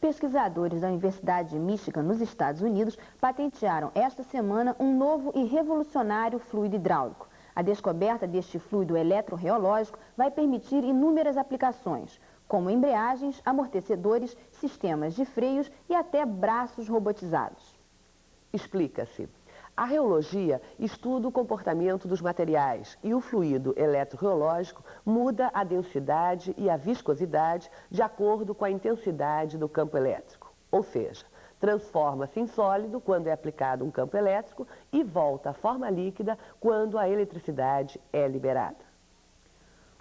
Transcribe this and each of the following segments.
pesquisadores da Universidade de Michigan, nos Estados Unidos, patentearam esta semana um novo e revolucionário fluido hidráulico. A descoberta deste fluido eletroreológico vai permitir inúmeras aplicações, como embreagens, amortecedores, sistemas de freios e até braços robotizados. Explica-se. A reologia estuda o comportamento dos materiais e o fluido eletroreológico muda a densidade e a viscosidade de acordo com a intensidade do campo elétrico. Ou seja, transforma-se em sólido quando é aplicado um campo elétrico e volta à forma líquida quando a eletricidade é liberada.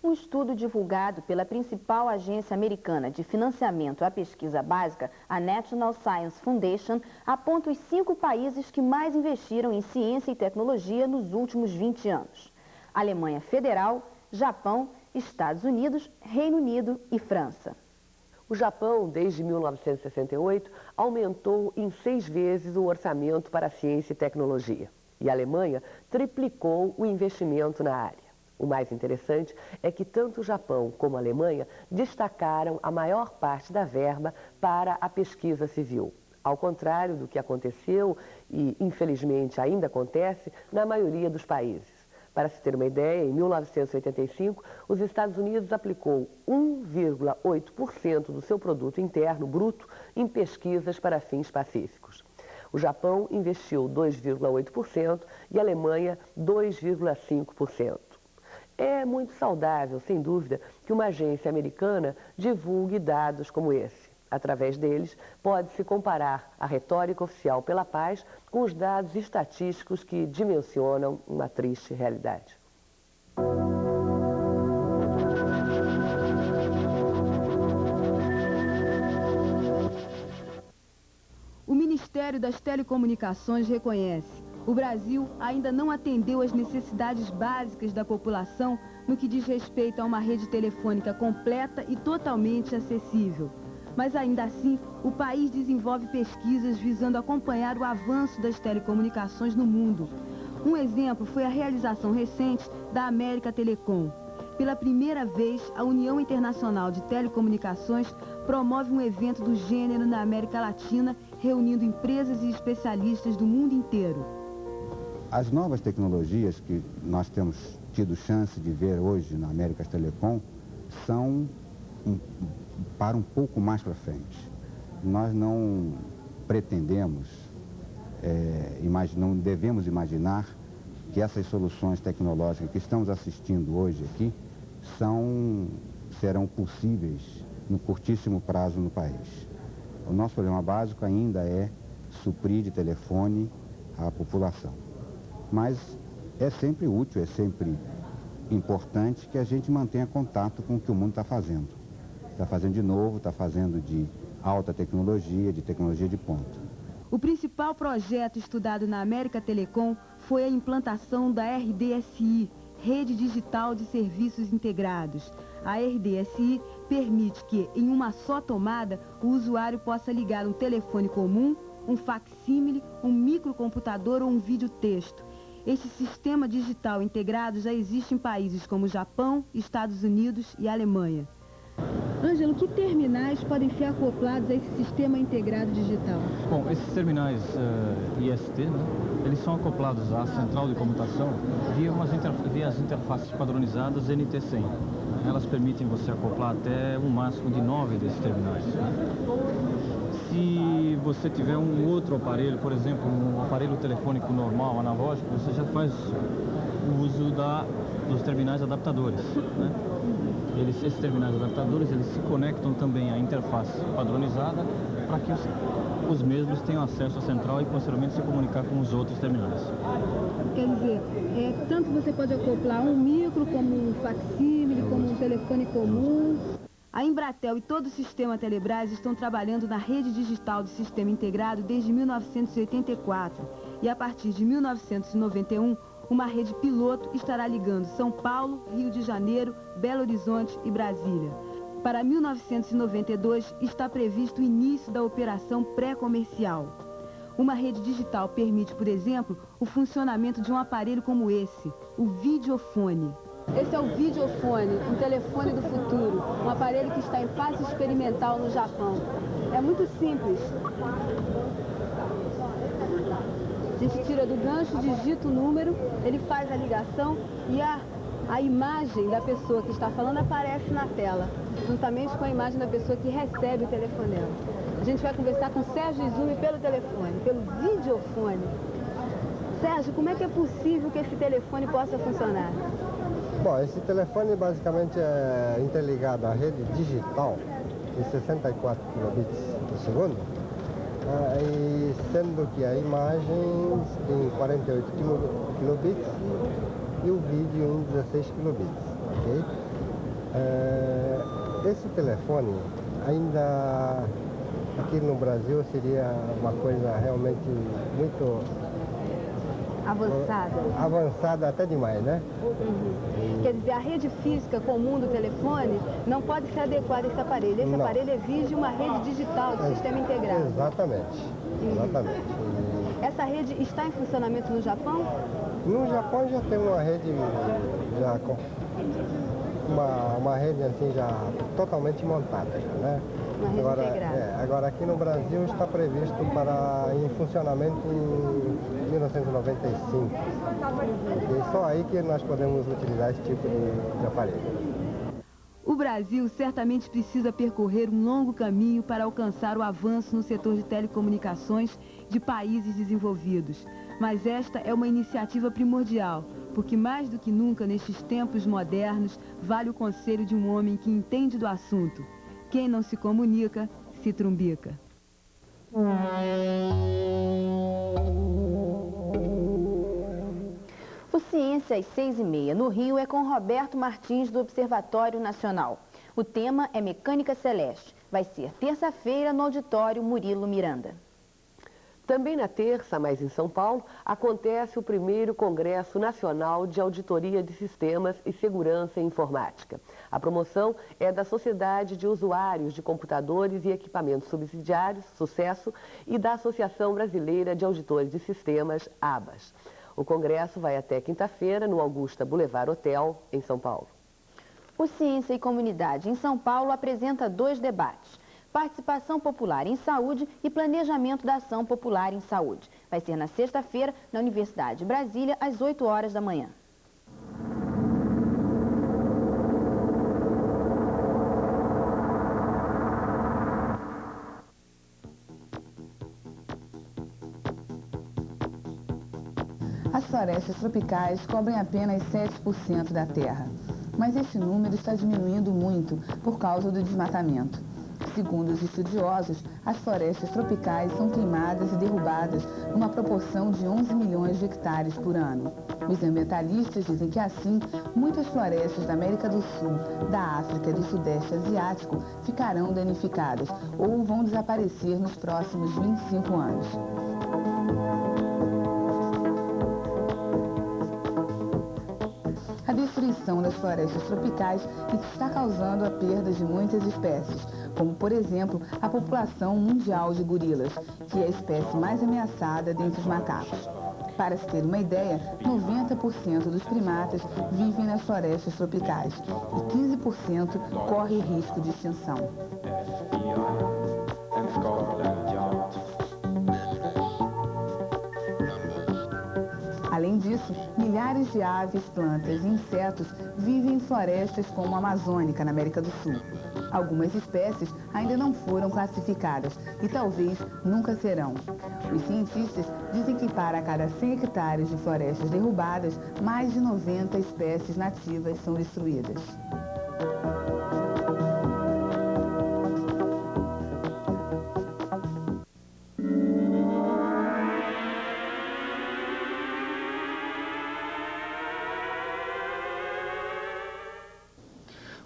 Um estudo divulgado pela principal agência americana de financiamento à pesquisa básica, a National Science Foundation, aponta os 5 países que mais investiram em ciência e tecnologia nos últimos 20 anos. Alemanha Federal, Japão, Estados Unidos, Reino Unido e França. O Japão, desde 1968, aumentou em 6 vezes o orçamento para a ciência e tecnologia. E a Alemanha triplicou o investimento na área. O mais interessante é que tanto o Japão como a Alemanha destacaram a maior parte da verba para a pesquisa civil, ao contrário do que aconteceu e, infelizmente, ainda acontece na maioria dos países. Para se ter uma ideia, em 1985, os Estados Unidos aplicou 1,8% do seu produto interno bruto em pesquisas para fins pacíficos. O Japão investiu 2,8% e a Alemanha 2,5%. É muito saudável, sem dúvida, que uma agência americana divulgue dados como esse. Através deles, pode-se comparar a retórica oficial pela paz com os dados estatísticos que dimensionam uma triste realidade. O Ministério das Telecomunicações reconhece: o Brasil ainda não atendeu às necessidades básicas da população no que diz respeito a uma rede telefônica completa e totalmente acessível. Mas ainda assim, o país desenvolve pesquisas visando acompanhar o avanço das telecomunicações no mundo. Um exemplo foi a realização recente da América Telecom. Pela primeira vez, a União Internacional de Telecomunicações promove um evento do gênero na América Latina, reunindo empresas e especialistas do mundo inteiro. As novas tecnologias que nós temos tido chance de ver hoje na América Telecom são para um pouco mais para frente. Nós não pretendemos, não devemos imaginar que essas soluções tecnológicas que estamos assistindo hoje aqui serão possíveis no curtíssimo prazo no país. O nosso problema básico ainda é suprir de telefone a população. Mas é sempre útil, é sempre importante que a gente mantenha contato com o que o mundo está fazendo. Está fazendo de novo, está fazendo de alta tecnologia, de tecnologia de ponta. O principal projeto estudado na América Telecom foi a implantação da RDSI, Rede Digital de Serviços Integrados. A RDSI permite que, em uma só tomada, o usuário possa ligar um telefone comum, um facsímile, um microcomputador ou um videotexto. Este sistema digital integrado já existe em países como Japão, Estados Unidos e Alemanha. Ângelo, que terminais podem ser acoplados a esse sistema integrado digital? Bom, esses terminais IST, né, eles são acoplados à central de comutação via as interfaces padronizadas NT100. Elas permitem você acoplar até um máximo de 9 desses terminais. Se você tiver um outro aparelho, por exemplo, um aparelho telefônico normal, analógico, você já faz o uso dos terminais adaptadores, né? Esses terminais adaptadores, eles se conectam também à interface padronizada para que os mesmos tenham acesso à central e posteriormente se comunicar com os outros terminais. Quer dizer, tanto você pode acoplar um micro como um facsímile, como um telefone comum. A Embratel e todo o sistema Telebrás estão trabalhando na rede digital do sistema integrado desde 1984 e a partir de 1991 uma rede piloto estará ligando São Paulo, Rio de Janeiro, Belo Horizonte e Brasília. Para 1992 está previsto o início da operação pré-comercial. Uma rede digital permite, por exemplo, o funcionamento de um aparelho como esse, o videofone. Esse é o videofone, um telefone do futuro, um aparelho que está em fase experimental no Japão. É muito simples. A gente tira do gancho, digita o número, ele faz a ligação e a imagem da pessoa que está falando aparece na tela, juntamente com a imagem da pessoa que recebe o telefonema. A gente vai conversar com Sérgio Izumi pelo telefone, pelo videofone. Sérgio, como é que é possível que esse telefone possa funcionar? Bom, esse telefone basicamente é interligado à rede digital de 64 kilobits por segundo, e sendo que a imagem em 48 kilobits e o vídeo em 16 kilobits, ok? Esse telefone ainda aqui no Brasil seria uma coisa realmente muito avançada até demais, né? Quer dizer, a rede física comum do telefone não pode ser adequada a esse aparelho. Esse aparelho exige uma rede digital de sistema integrado. Exatamente, exatamente. Essa rede está em funcionamento no Japão? No Japão já tem uma rede, uma rede assim já totalmente montada, né? Uma rede integrada. Agora aqui no Brasil está previsto em funcionamento em 1995. E só aí que nós podemos utilizar esse tipo de aparelho. O Brasil certamente precisa percorrer um longo caminho para alcançar o avanço no setor de telecomunicações de países desenvolvidos. Mas esta é uma iniciativa primordial, porque mais do que nunca nestes tempos modernos vale o conselho de um homem que entende do assunto. Quem não se comunica, se trumbica. O Ciência às 6h30, no Rio, é com Roberto Martins, do Observatório Nacional. O tema é Mecânica Celeste. Vai ser terça-feira no Auditório Murilo Miranda. Também na terça, mas em São Paulo, acontece o primeiro Congresso Nacional de Auditoria de Sistemas e Segurança Informática. A promoção é da Sociedade de Usuários de Computadores e Equipamentos Subsidiários, Sucesso, e da Associação Brasileira de Auditores de Sistemas, ABAS. O congresso vai até quinta-feira no Augusta Boulevard Hotel, em São Paulo. O Ciência e Comunidade em São Paulo apresenta 2 debates. Participação popular em saúde e planejamento da ação popular em saúde. Vai ser na sexta-feira, na Universidade de Brasília, às 8 horas da manhã. As florestas tropicais cobrem apenas 7% da Terra, mas esse número está diminuindo muito por causa do desmatamento. Segundo os estudiosos, as florestas tropicais são queimadas e derrubadas numa proporção de 11 milhões de hectares por ano. Os ambientalistas dizem que assim, muitas florestas da América do Sul, da África e do Sudeste Asiático ficarão danificadas ou vão desaparecer nos próximos 25 anos. A destruição das florestas tropicais está causando a perda de muitas espécies, como, por exemplo, a população mundial de gorilas, que é a espécie mais ameaçada dentre os macacos. Para se ter uma ideia, 90% dos primatas vivem nas florestas tropicais e 15% corre risco de extinção. Além disso, milhares de aves, plantas e insetos vivem em florestas como a amazônica, na América do Sul. Algumas espécies ainda não foram classificadas e talvez nunca serão. Os cientistas dizem que para cada 100 hectares de florestas derrubadas, mais de 90 espécies nativas são destruídas.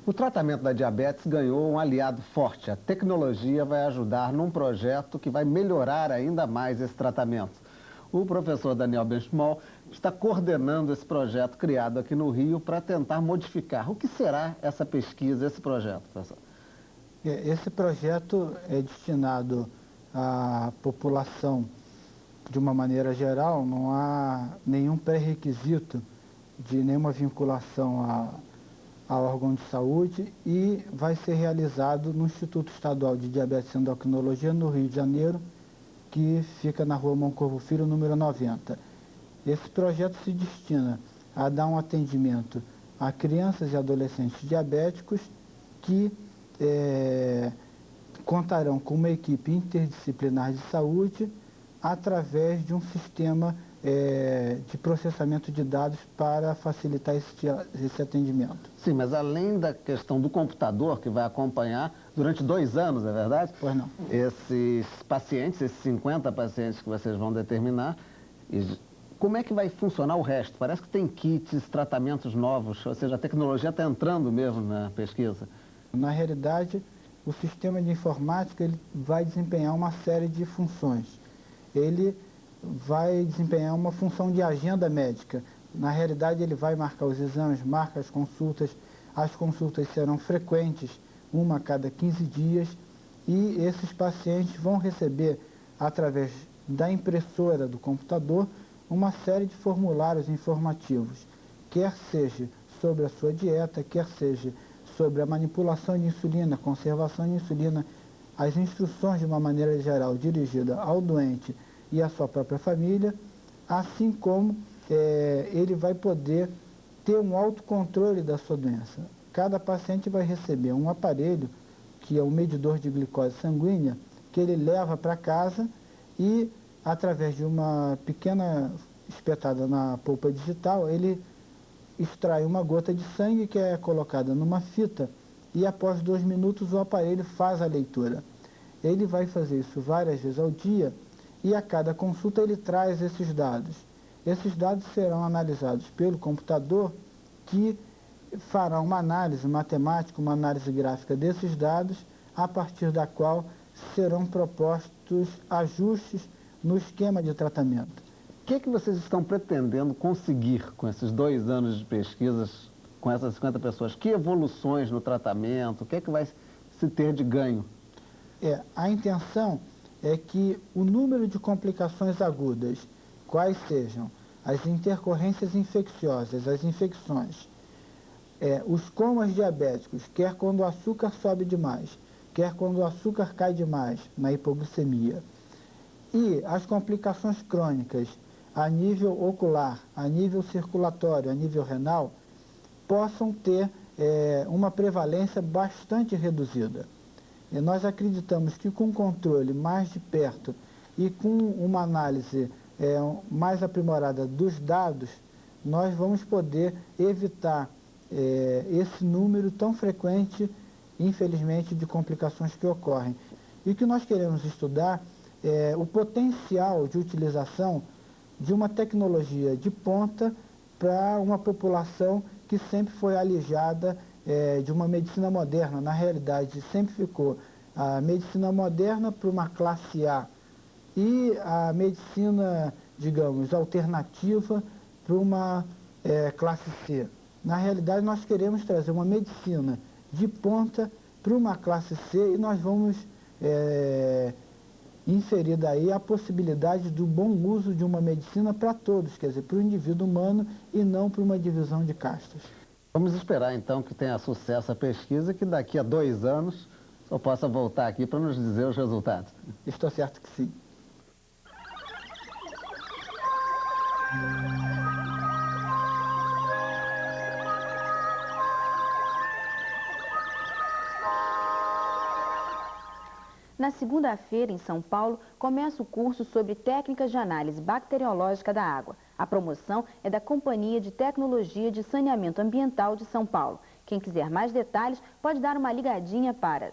O tratamento da diabetes ganhou um aliado forte. A tecnologia vai ajudar num projeto que vai melhorar ainda mais esse tratamento. O professor Daniel Benchimol está coordenando esse projeto criado aqui no Rio para tentar modificar. O que será essa pesquisa, esse projeto, professor? Esse projeto é destinado à população de uma maneira geral, não há nenhum pré-requisito de nenhuma vinculação a órgão de saúde e vai ser realizado no Instituto Estadual de Diabetes e Endocrinologia, no Rio de Janeiro, que fica na Rua Moncorvo Filho, número 90. Esse projeto se destina a dar um atendimento a crianças e adolescentes diabéticos que contarão com uma equipe interdisciplinar de saúde através de um sistema de processamento de dados para facilitar esse atendimento. Sim, mas além da questão do computador que vai acompanhar durante 2 anos, é verdade? Pois não. Esses pacientes, esses 50 pacientes que vocês vão determinar, como é que vai funcionar o resto? Parece que tem kits, tratamentos novos, ou seja, a tecnologia está entrando mesmo na pesquisa. Na realidade, o sistema de informática ele vai desempenhar uma série de funções. Ele vai desempenhar uma função de agenda médica. Na realidade, ele vai marcar os exames, marca as consultas serão frequentes, uma a cada 15 dias, e esses pacientes vão receber, através da impressora do computador, uma série de formulários informativos, quer seja sobre a sua dieta, quer seja sobre a manipulação de insulina, conservação de insulina, as instruções de uma maneira geral dirigida ao doente e à sua própria família, assim como ele vai poder ter um autocontrole da sua doença. Cada paciente vai receber um aparelho, que é um medidor de glicose sanguínea, que ele leva para casa e, através de uma pequena espetada na polpa digital, ele extrai uma gota de sangue que é colocada numa fita e após 2 minutos o aparelho faz a leitura. Ele vai fazer isso várias vezes ao dia e a cada consulta ele traz esses dados. Esses dados serão analisados pelo computador, que fará uma análise matemática, uma análise gráfica desses dados, a partir da qual serão propostos ajustes no esquema de tratamento. O que vocês estão pretendendo conseguir com esses 2 anos de pesquisas, com essas 50 pessoas? Que evoluções no tratamento? O que vai se ter de ganho? A intenção é que o número de complicações agudas, quais sejam as intercorrências infecciosas, as infecções, os comas diabéticos, quer quando o açúcar sobe demais, quer quando o açúcar cai demais na hipoglicemia, e as complicações crônicas a nível ocular, a nível circulatório, a nível renal, possam ter uma prevalência bastante reduzida. E nós acreditamos que com controle mais de perto e com uma análise mais aprimorada dos dados, nós vamos poder evitar esse número tão frequente, infelizmente, de complicações que ocorrem. E o que nós queremos estudar é o potencial de utilização de uma tecnologia de ponta para uma população que sempre foi alijada de uma medicina moderna. Na realidade, sempre ficou a medicina moderna para uma classe A e a medicina, digamos, alternativa para uma classe C. Na realidade, nós queremos trazer uma medicina de ponta para uma classe C e nós vamos inserir daí a possibilidade do bom uso de uma medicina para todos, quer dizer, para o indivíduo humano e não para uma divisão de castas. Vamos esperar então que tenha sucesso a pesquisa, que daqui a 2 anos eu possa voltar aqui para nos dizer os resultados. Estou certo que sim. Na segunda-feira, em São Paulo, começa o curso sobre técnicas de análise bacteriológica da água. A promoção é da Companhia de Tecnologia de Saneamento Ambiental de São Paulo. Quem quiser mais detalhes pode dar uma ligadinha para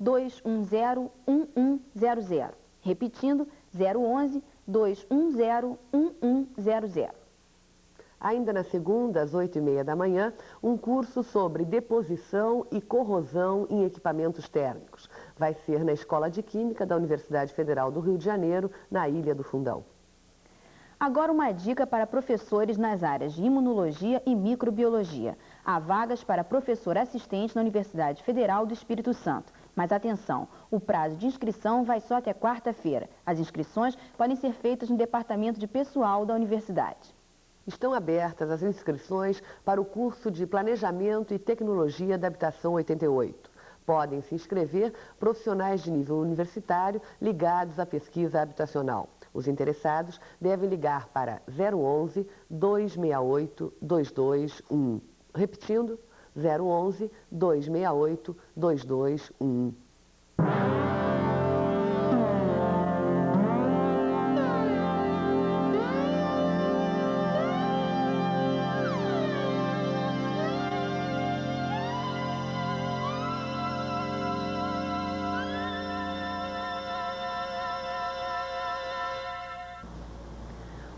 011-210-1100. Repetindo, 011-210-1100. Ainda na segunda, às 8h30 da manhã, um curso sobre deposição e corrosão em equipamentos térmicos. Vai ser na Escola de Química da Universidade Federal do Rio de Janeiro, na Ilha do Fundão. Agora uma dica para professores nas áreas de imunologia e microbiologia. Há vagas para professor assistente na Universidade Federal do Espírito Santo. Mas atenção, o prazo de inscrição vai só até quarta-feira. As inscrições podem ser feitas no Departamento de Pessoal da Universidade. Estão abertas as inscrições para o curso de Planejamento e Tecnologia da Habitação 88. Podem se inscrever profissionais de nível universitário ligados à pesquisa habitacional. Os interessados devem ligar para 011 268 221. Repetindo, 011 268 221.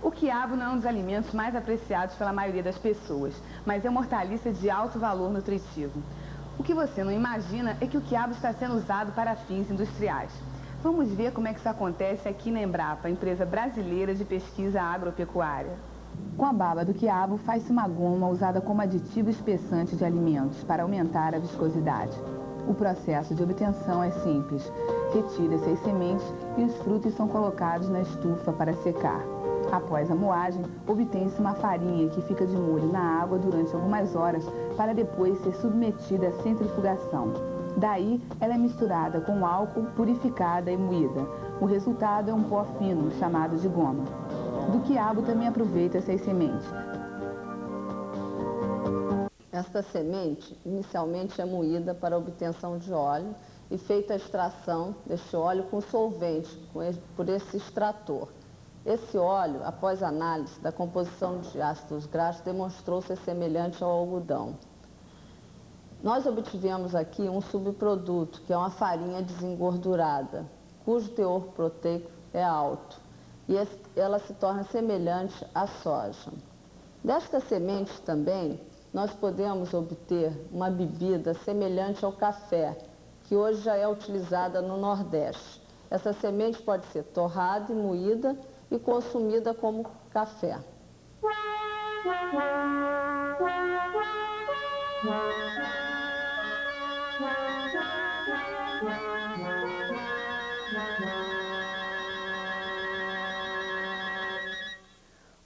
O quiabo não é um dos alimentos mais apreciados pela maioria das pessoas, mas é uma hortaliça de alto valor nutritivo. O que você não imagina é que o quiabo está sendo usado para fins industriais. Vamos ver como é que isso acontece aqui na Embrapa, empresa brasileira de pesquisa agropecuária. Com a baba do quiabo, faz-se uma goma usada como aditivo espessante de alimentos para aumentar a viscosidade. O processo de obtenção é simples. Retira-se as sementes e os frutos são colocados na estufa para secar. Após a moagem, obtém-se uma farinha que fica de molho na água durante algumas horas para depois ser submetida à centrifugação. Daí, ela é misturada com álcool, purificada e moída. O resultado é um pó fino, chamado de goma. Do quiabo também aproveita-se as sementes. Esta semente inicialmente é moída para a obtenção de óleo e feita a extração deste óleo com solvente, por esse extrator. Esse óleo, após análise da composição de ácidos graxos, demonstrou ser semelhante ao algodão. Nós obtivemos aqui um subproduto, que é uma farinha desengordurada, cujo teor proteico é alto, e ela se torna semelhante à soja. Desta semente também, nós podemos obter uma bebida semelhante ao café, que hoje já é utilizada no Nordeste. Essa semente pode ser torrada e moída e consumida como café.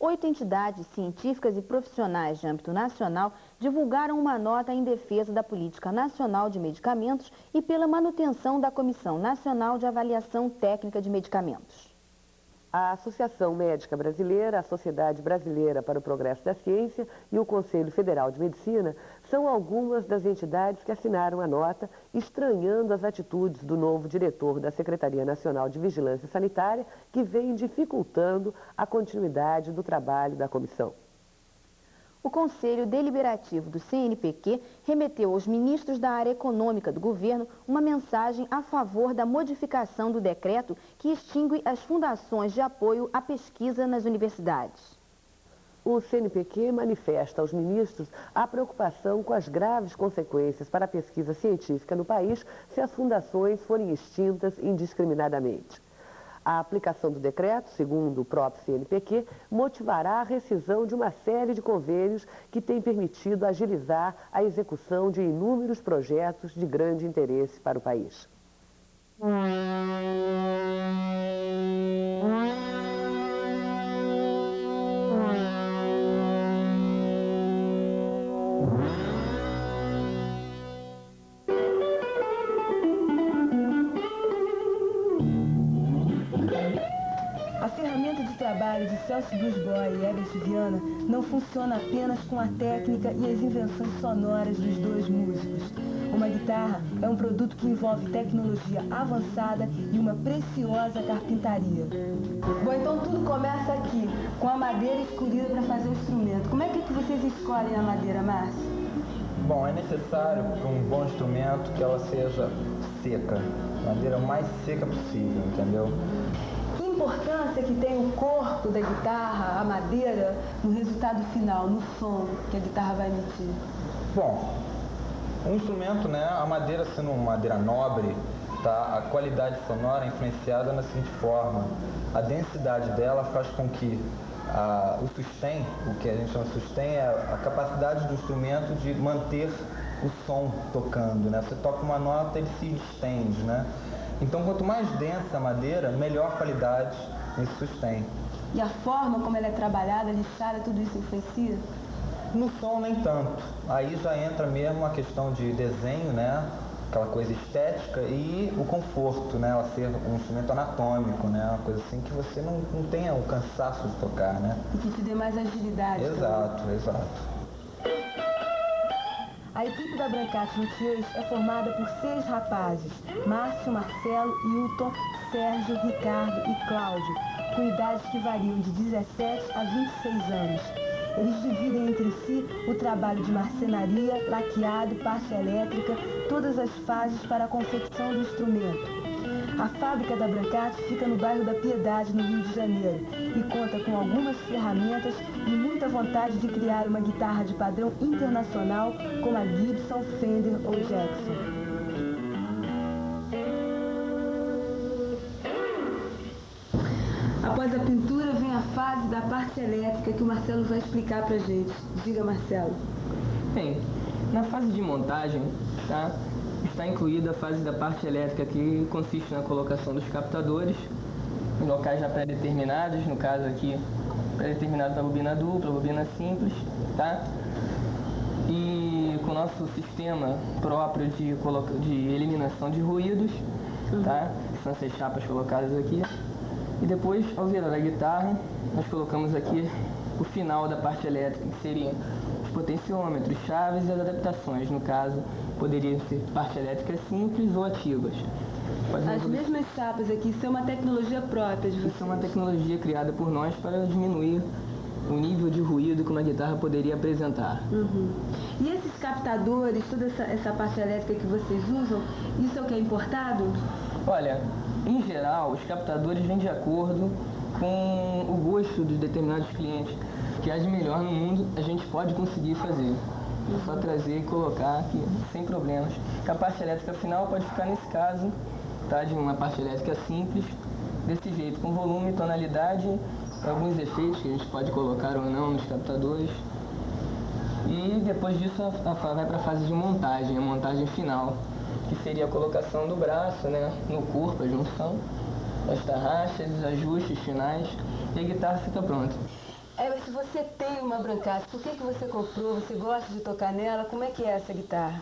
Oito entidades científicas e profissionais de âmbito nacional divulgaram uma nota em defesa da Política Nacional de Medicamentos e pela manutenção da Comissão Nacional de Avaliação Técnica de Medicamentos. A Associação Médica Brasileira, a Sociedade Brasileira para o Progresso da Ciência e o Conselho Federal de Medicina são algumas das entidades que assinaram a nota, estranhando as atitudes do novo diretor da Secretaria Nacional de Vigilância Sanitária, que vem dificultando a continuidade do trabalho da comissão. O Conselho Deliberativo do CNPq remeteu aos ministros da área econômica do governo uma mensagem a favor da modificação do decreto que extingue as fundações de apoio à pesquisa nas universidades. O CNPq manifesta aos ministros a preocupação com as graves consequências para a pesquisa científica no país se as fundações forem extintas indiscriminadamente. A aplicação do decreto, segundo o próprio CNPq, motivará a rescisão de uma série de convênios que têm permitido agilizar a execução de inúmeros projetos de grande interesse para o país. A ferramenta de trabalho de Celso Dusboy e Herbert Viana não funciona apenas com a técnica e as invenções sonoras dos dois músicos. Uma guitarra é um produto que envolve tecnologia avançada e uma preciosa carpintaria. Bom, então tudo começa aqui, com a madeira escolhida para fazer o instrumento. Como é que vocês escolhem a madeira, Márcio? Bom, é necessário para um bom instrumento que ela seja seca, a madeira mais seca possível, entendeu? Que importância que tem o corpo da guitarra, a madeira, no resultado final, no som que a guitarra vai emitir? Bom, um instrumento, né, a madeira sendo uma madeira nobre, tá, a qualidade sonora é influenciada da seguinte forma: a densidade dela faz com que o sustain, o que a gente chama de sustain, é a capacidade do instrumento de manter o som tocando, né? Você toca uma nota, ele se estende, né? Então, quanto mais densa a madeira, melhor qualidade nesse sustain. E a forma como ela é trabalhada, lixada, tudo isso influencia? No som nem tanto. Aí já entra mesmo a questão de desenho, né? Aquela coisa estética e o conforto, né? Ela ser um instrumento anatômico, né? Uma coisa assim que você não tenha o cansaço de tocar, né? E que te dê mais agilidade. Exato, também. exato. A equipe da Brancati Luthiers é formada por 6 rapazes: Márcio, Marcelo, Hilton, Sérgio, Ricardo e Cláudio, com idades que variam de 17 a 26 anos. Eles dividem entre si o trabalho de marcenaria, laqueado, parte elétrica, todas as fases para a confecção do instrumento. A fábrica da Brancati fica no bairro da Piedade, no Rio de Janeiro, e conta com algumas ferramentas e muita vontade de criar uma guitarra de padrão internacional como a Gibson, Fender ou Jackson. Após a pintura vem a fase da parte elétrica que o Marcelo vai explicar pra gente. Diga, Marcelo. Bem, na fase de montagem, tá, está incluída a fase da parte elétrica, que consiste na colocação dos captadores em locais já pré-determinados, no caso aqui pré-determinado para bobina dupla, bobina simples, tá? E com o nosso sistema próprio de eliminação de ruídos, tá? São essas chapas colocadas aqui. E depois, ao virar a guitarra, nós colocamos aqui o final da parte elétrica, que seriam os potenciômetros, chaves e as adaptações. No caso, poderiam ser parte elétrica simples ou ativas. As mesmas chapas aqui, isso é uma tecnologia própria de vocês? Isso é uma tecnologia criada por nós para diminuir o nível de ruído que uma guitarra poderia apresentar. E esses captadores, toda essa parte elétrica que vocês usam, isso é o que é importado? Olha, em geral, os captadores vêm de acordo com o gosto de determinados clientes. O que há de melhor no mundo, a gente pode conseguir fazer. É só trazer e colocar aqui, sem problemas. A parte elétrica final pode ficar nesse caso, tá? De uma parte elétrica simples, desse jeito, com volume, tonalidade, alguns efeitos que a gente pode colocar ou não nos captadores. E depois disso vai para a fase de montagem, a montagem final, que seria a colocação do braço, né, no corpo, a junção, as tarraxas, os ajustes finais, e a guitarra fica pronta. Se você tem uma Brancati, por que você comprou? Você gosta de tocar nela? Como é que é essa guitarra?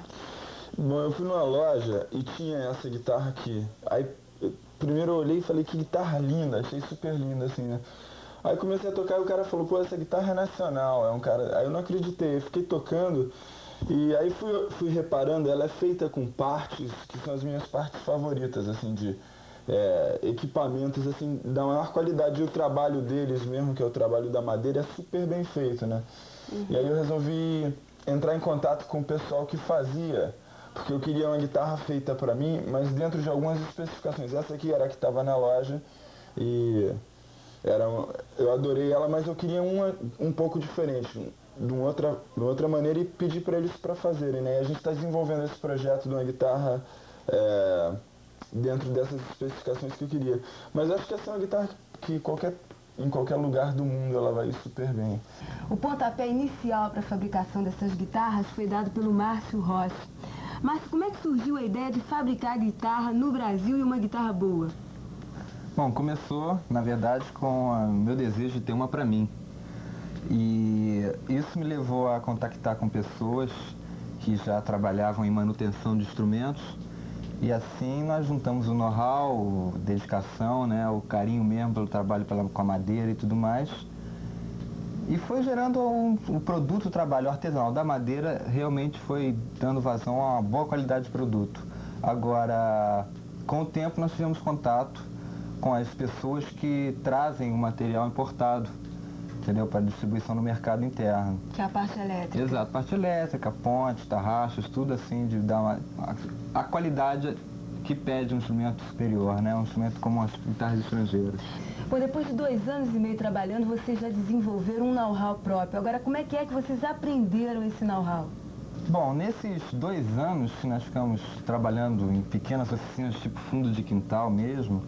Bom, eu fui numa loja e tinha essa guitarra aqui. Aí, primeiro eu olhei e falei, que guitarra linda, achei super linda, assim, né? Aí comecei a tocar e o cara falou, pô, essa guitarra é nacional, é um cara... Aí eu não acreditei, eu fiquei tocando e aí fui reparando, ela é feita com partes que são as minhas partes favoritas, assim, de equipamentos, assim, da maior qualidade. E o trabalho deles mesmo, que é o trabalho da madeira, é super bem feito, né? E aí eu resolvi entrar em contato com o pessoal que fazia, porque eu queria uma guitarra feita pra mim, mas dentro de algumas especificações. Essa aqui era a que estava na loja e eu adorei ela, mas eu queria uma um pouco diferente, de uma outra maneira, e pedi para eles para fazerem, né? E a gente está desenvolvendo esse projeto de uma guitarra dentro dessas especificações que eu queria. Mas acho que essa é uma guitarra que em qualquer lugar do mundo ela vai ir super bem. O pontapé inicial para a fabricação dessas guitarras foi dado pelo Márcio Rossi. Márcio, como é que surgiu a ideia de fabricar guitarra no Brasil e uma guitarra boa? Bom, começou, na verdade, com o meu desejo de ter uma para mim. E isso me levou a contactar com pessoas que já trabalhavam em manutenção de instrumentos. E assim nós juntamos o know-how, a dedicação, né, o carinho mesmo pelo trabalho com a madeira e tudo mais. E foi gerando o produto, o trabalho artesanal da madeira realmente foi dando vazão a uma boa qualidade de produto. Agora, com o tempo nós tivemos contato com as pessoas que trazem o material importado, entendeu? Para distribuição no mercado interno. Que é a parte elétrica. Exato, parte elétrica, pontes, tarraxas, tudo assim, de dar a qualidade que pede um instrumento superior, né? Um instrumento como as guitarras estrangeiras. Bom, depois de 2 anos e meio trabalhando, vocês já desenvolveram um know-how próprio. Agora, como é que vocês aprenderam esse know-how? Bom, nesses 2 anos que nós ficamos trabalhando em pequenas oficinas, tipo fundo de quintal mesmo,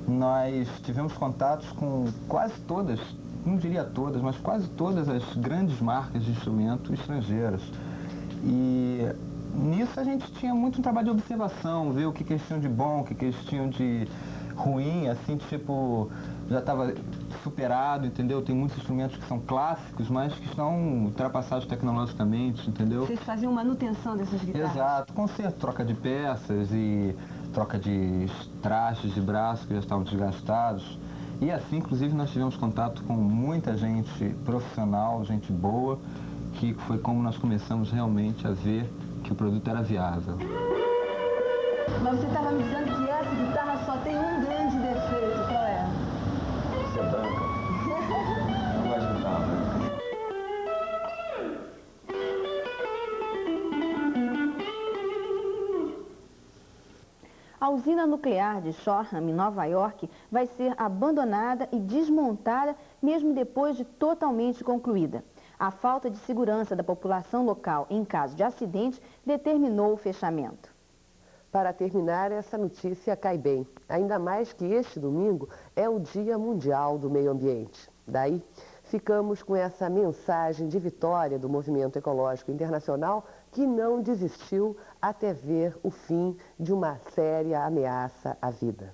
nós tivemos contatos com quase todas, não diria todas, mas quase todas as grandes marcas de instrumento estrangeiras. E nisso a gente tinha muito um trabalho de observação, ver o que eles tinham de bom, o que eles tinham de ruim, assim, tipo, já estava superado, entendeu? Tem muitos instrumentos que são clássicos, mas que estão ultrapassados tecnologicamente, entendeu? Vocês faziam manutenção dessas guitarras? Exato, conserto, troca de peças e troca de trastes de braço que já estavam desgastados. E assim, inclusive, nós tivemos contato com muita gente profissional, gente boa, que foi como nós começamos realmente a ver que o produto era viável. Mas você estava me dizendo que essa guitarra só tem um grande defeito, qual é? Ser branca. Não gosto de guitarra branca. A usina nuclear de Shoreham, em Nova York, vai ser abandonada e desmontada mesmo depois de totalmente concluída. A falta de segurança da população local em caso de acidente determinou o fechamento. Para terminar, essa notícia cai bem, ainda mais que este domingo é o Dia Mundial do Meio Ambiente. Daí, ficamos com essa mensagem de vitória do Movimento Ecológico Internacional, que não desistiu até ver o fim de uma séria ameaça à vida.